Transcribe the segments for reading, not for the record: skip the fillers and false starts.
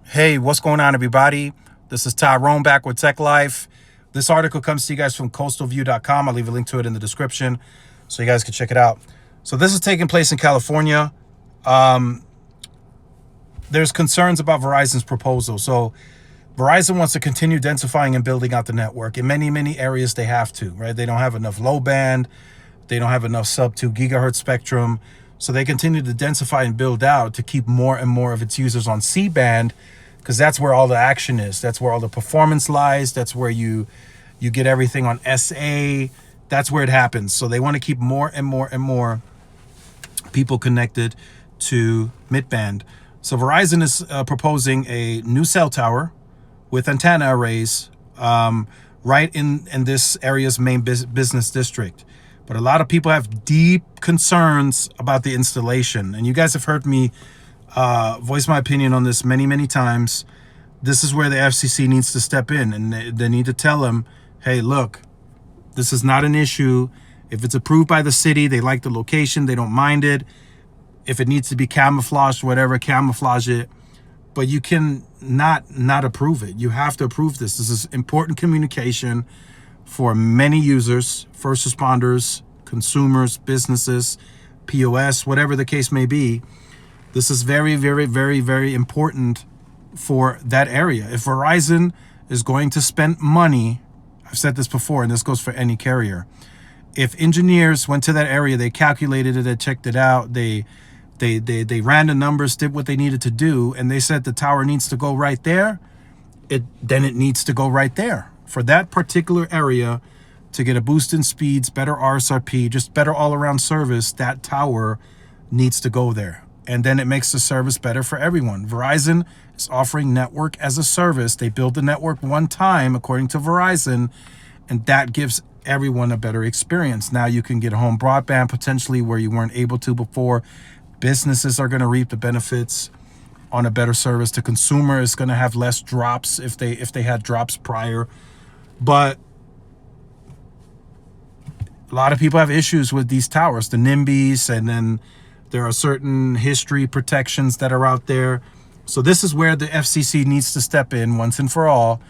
Hey, what's going on, everybody? This is Tyrone back with Tech Life. This article comes to you guys from coastalview.com. I'll leave a link to it in the description so you guys can check it out. So this is taking place in California. There's concerns about Verizon's proposal. So Verizon wants to continue densifying and building out the network. In many areas, they have to, right? They don't have enough low band. They don't have enough sub 2 gigahertz spectrum. So they continue to densify and build out to keep more and more of its users on C-band, because that's where all the action is. That's where all the performance lies. That's where you get everything on SA. That's where it happens. So they want to keep more and more people connected to mid-band. So Verizon is proposing a new cell tower with antenna arrays right in this area's main business district. But a lot of people have deep concerns about the installation. And you guys have heard me voice my opinion on this many times. This is where the FCC needs to step in, and they need to tell them, hey, look, this is not an issue. If it's approved by the city, they like the location, they don't mind it. If it needs to be camouflaged, whatever, camouflage it. But you can not approve it. You have to approve this. This is important communication for many users, first responders, consumers, businesses, POS, whatever the case may be. This is very important for that area. If Verizon is going to spend money, I've said this before, and this goes for any carrier. If engineers went to that area, they calculated it, they checked it out, they ran the numbers, did what they needed to do, and they said the tower needs to go right there, then it needs to go right there. For that particular area to get a boost in speeds, better RSRP, just better all-around service, that tower needs to go there. And then it makes the service better for everyone. Verizon is offering network as a service. They build the network one time, according to Verizon, and that gives everyone a better experience. Now you can get home broadband potentially where you weren't able to before. Businesses are going to reap the benefits on a better service. The consumer is going to have less drops if they had drops prior. But a lot of people have issues with these towers, the NIMBYs, and then there are certain history protections that are out there. So this is where the FCC needs to step in once and for all.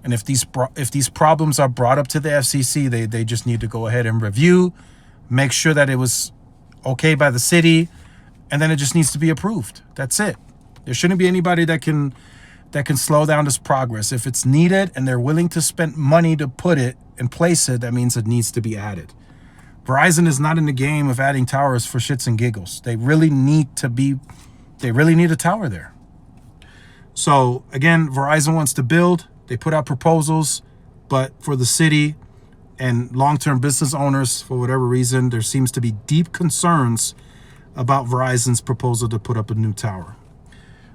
And if these problems are brought up to the FCC, they just need to go ahead and review, make sure that it was okay by the city, and then it just needs to be approved. That's it. There shouldn't be anybody that can slow down this progress. If it's needed and they're willing to spend money to put it and place it, that means it needs to be added. Verizon is not in the game of adding towers for shits and giggles. They really need a tower there. So again, Verizon wants to build. They put out proposals, but for the city and long-term business owners, for whatever reason, there seems to be deep concerns about Verizon's proposal to put up a new tower.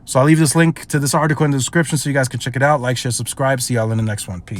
So I'll leave this link to this article in the description so you guys can check it out. Like, share, subscribe. See y'all in the next one. Peace.